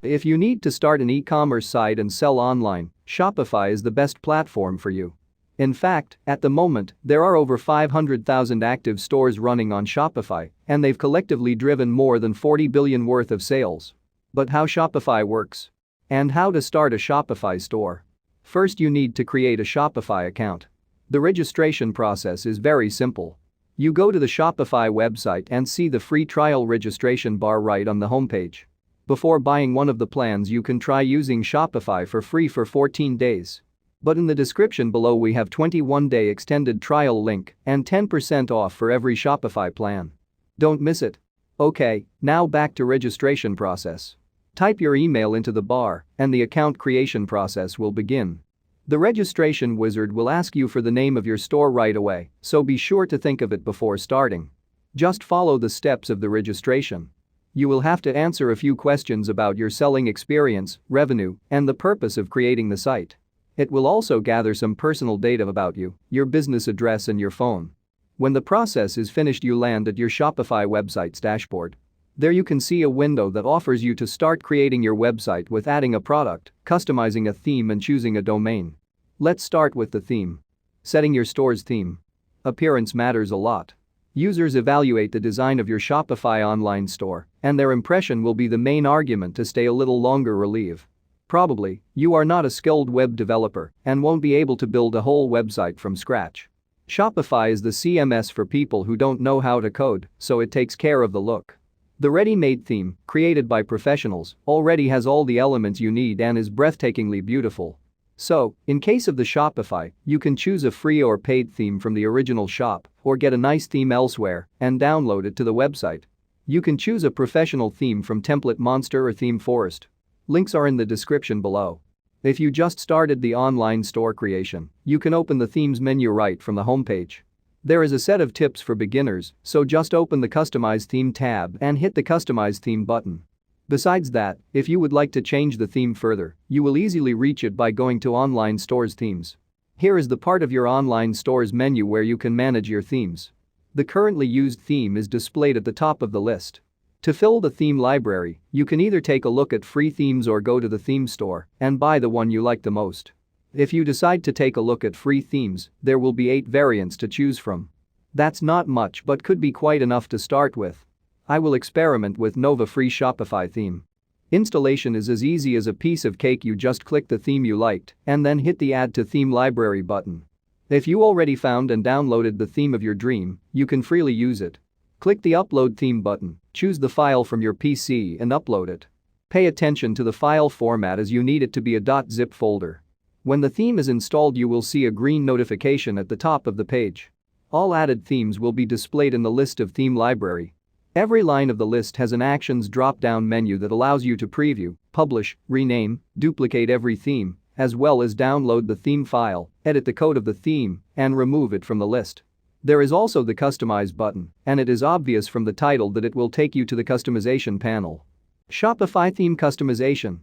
If you need to start an e-commerce site and sell online, Shopify is the best platform for you. In fact, at the moment, there are over 500,000 active stores running on Shopify, and they've collectively driven more than 40 billion worth of sales. But how Shopify works? And how to start a Shopify store? First, you need to create a Shopify account. The registration process is very simple. You go to the Shopify website and see the free trial registration bar right on the homepage. Before buying one of the plans, you can try using Shopify for free for 14 days. But in the description below we have 21-day extended trial link and 10% off for every Shopify plan. Don't miss it. Okay, now back to registration process. Type your email into the bar and the account creation process will begin. The registration wizard will ask you for the name of your store right away, so be sure to think of it before starting. Just follow the steps of the registration. You will have to answer a few questions about your selling experience, revenue, and the purpose of creating the site. It will also gather some personal data about you, your business address and your phone. When the process is finished, you land at your Shopify website's dashboard. There you can see a window that offers you to start creating your website with adding a product, customizing a theme and choosing a domain. Let's start with the theme. Setting your store's theme. Appearance matters a lot. Users evaluate the design of your Shopify online store, and their impression will be the main argument to stay a little longer or leave. Probably, you are not a skilled web developer and won't be able to build a whole website from scratch. Shopify is the CMS for people who don't know how to code, so it takes care of the look. The ready-made theme, created by professionals, already has all the elements you need and is breathtakingly beautiful. So, in case of the Shopify, you can choose a free or paid theme from the original shop or get a nice theme elsewhere and download it to the website. You can choose a professional theme from Template Monster or Theme Forest. Links are in the description below. If you just started the online store creation, you can open the themes menu right from the homepage. There is a set of tips for beginners, so just open the Customize Theme tab and hit the Customize Theme button. Besides that, if you would like to change the theme further, you will easily reach it by going to Online Stores Themes. Here is the part of your online stores menu where you can manage your themes. The currently used theme is displayed at the top of the list. To fill the theme library, you can either take a look at free themes or go to the theme store and buy the one you like the most. If you decide to take a look at free themes, there will be 8 variants to choose from. That's not much but could be quite enough to start with. I will experiment with Nova Free Shopify theme. Installation is as easy as a piece of cake. You just click the theme you liked and then hit the Add to Theme Library button. If you already found and downloaded the theme of your dream, you can freely use it. Click the Upload Theme button, choose the file from your PC and upload it. Pay attention to the file format as you need it to be a .zip folder. When the theme is installed, you will see a green notification at the top of the page. All added themes will be displayed in the list of theme library. Every line of the list has an Actions drop-down menu that allows you to preview, publish, rename, duplicate every theme, as well as download the theme file, edit the code of the theme, and remove it from the list. There is also the Customize button, and it is obvious from the title that it will take you to the customization panel. Shopify Theme Customization.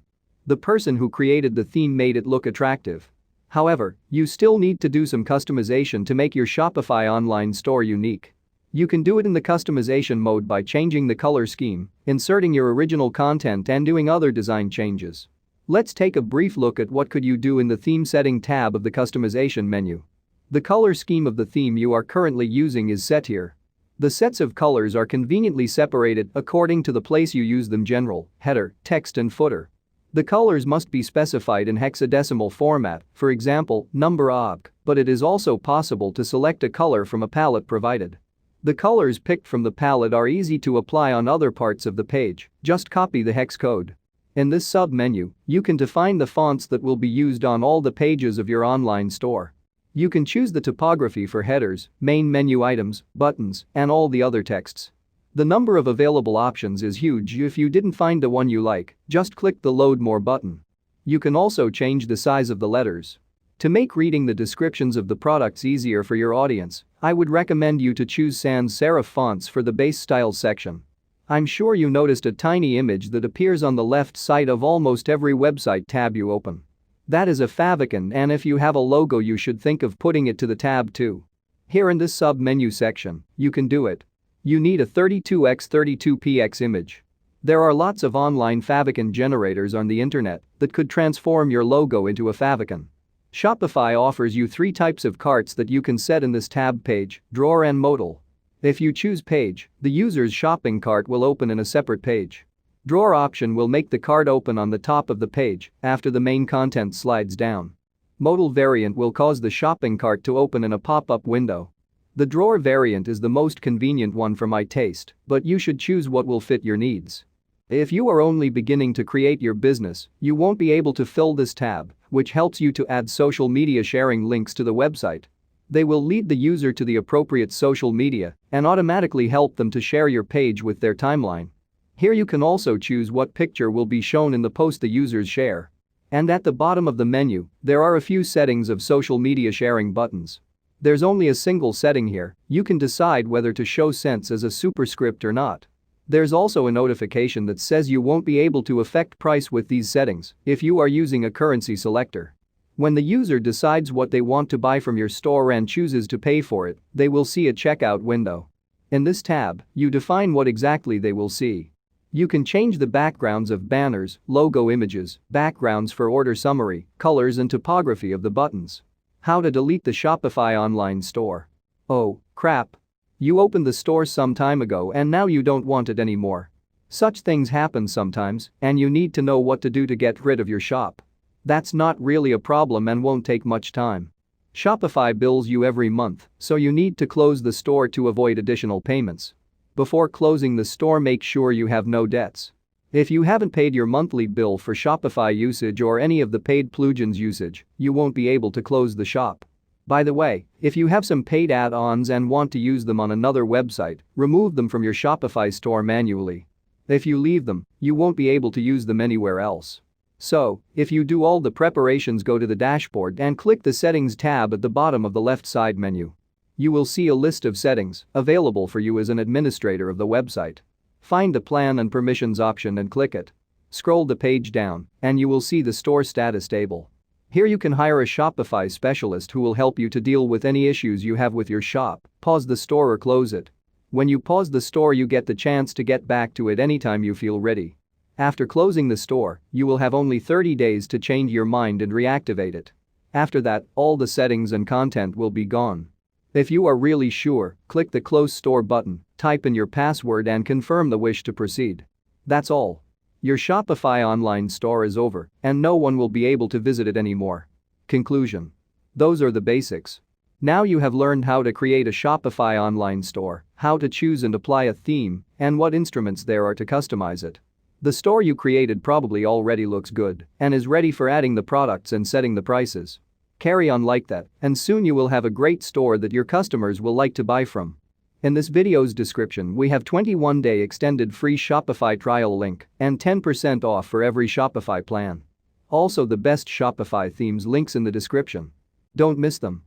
The person who created the theme made it look attractive. However, you still need to do some customization to make your Shopify online store unique. You can do it in the customization mode by changing the color scheme, inserting your original content and doing other design changes. Let's take a brief look at what could you do in the Theme Setting tab of the customization menu. The color scheme of the theme you are currently using is set here. The sets of colors are conveniently separated according to the place you use them: general, header, text and footer. The colors must be specified in hexadecimal format, for example, number OG, but it is also possible to select a color from a palette provided. The colors picked from the palette are easy to apply on other parts of the page, just copy the hex code. In this sub-menu, you can define the fonts that will be used on all the pages of your online store. You can choose the typography for headers, main menu items, buttons, and all the other texts. The number of available options is huge. If you didn't find the one you like, just click the Load More button. You can also change the size of the letters. To make reading the descriptions of the products easier for your audience, I would recommend you to choose sans serif fonts for the base style section. I'm sure you noticed a tiny image that appears on the left side of almost every website tab you open. That is a favicon, and if you have a logo you should think of putting it to the tab too. Here in this sub-menu section, you can do it. You need a 32x32px image. There are lots of online favicon generators on the internet that could transform your logo into a favicon. Shopify offers you 3 types of carts that you can set in this tab: page, drawer and modal. If you choose page, the user's shopping cart will open in a separate page. Drawer option will make the cart open on the top of the page after the main content slides down. Modal variant will cause the shopping cart to open in a pop-up window. The drawer variant is the most convenient one for my taste, but you should choose what will fit your needs. If you are only beginning to create your business, you won't be able to fill this tab, which helps you to add social media sharing links to the website. They will lead the user to the appropriate social media and automatically help them to share your page with their timeline. Here you can also choose what picture will be shown in the post the users share. And at the bottom of the menu, there are a few settings of social media sharing buttons. There's only a single setting here. You can decide whether to show cents as a superscript or not. There's also a notification that says you won't be able to affect price with these settings if you are using a currency selector. When the user decides what they want to buy from your store and chooses to pay for it, they will see a checkout window. In this tab, you define what exactly they will see. You can change the backgrounds of banners, logo images, backgrounds for order summary, colors and typography of the buttons. How to delete the Shopify online store. Oh, crap. You opened the store some time ago and now you don't want it anymore. Such things happen sometimes, and you need to know what to do to get rid of your shop. That's not really a problem and won't take much time. Shopify bills you every month, so you need to close the store to avoid additional payments. Before closing the store, make sure you have no debts. If you haven't paid your monthly bill for Shopify usage or any of the paid plugins usage, you won't be able to close the shop. By the way, if you have some paid add-ons and want to use them on another website, remove them from your Shopify store manually. If you leave them, you won't be able to use them anywhere else. So, if you do all the preparations, go to the dashboard and click the Settings tab at the bottom of the left side menu. You will see a list of settings available for you as an administrator of the website. Find the Plan and Permissions option and click it. Scroll the page down, and you will see the Store Status table. Here you can hire a Shopify specialist who will help you to deal with any issues you have with your shop, pause the store or close it. When you pause the store, you get the chance to get back to it anytime you feel ready. After closing the store, you will have only 30 days to change your mind and reactivate it. After that, all the settings and content will be gone. If you are really sure, click the Close Store button, type in your password and confirm the wish to proceed. That's all. Your Shopify online store is over, and no one will be able to visit it anymore. Conclusion. Those are the basics. Now you have learned how to create a Shopify online store, how to choose and apply a theme, and what instruments there are to customize it. The store you created probably already looks good and is ready for adding the products and setting the prices. Carry on like that, and soon you will have a great store that your customers will like to buy from. In this video's description, we have 21-day extended free Shopify trial link and 10% off for every Shopify plan. Also, the best Shopify themes links in the description. Don't miss them.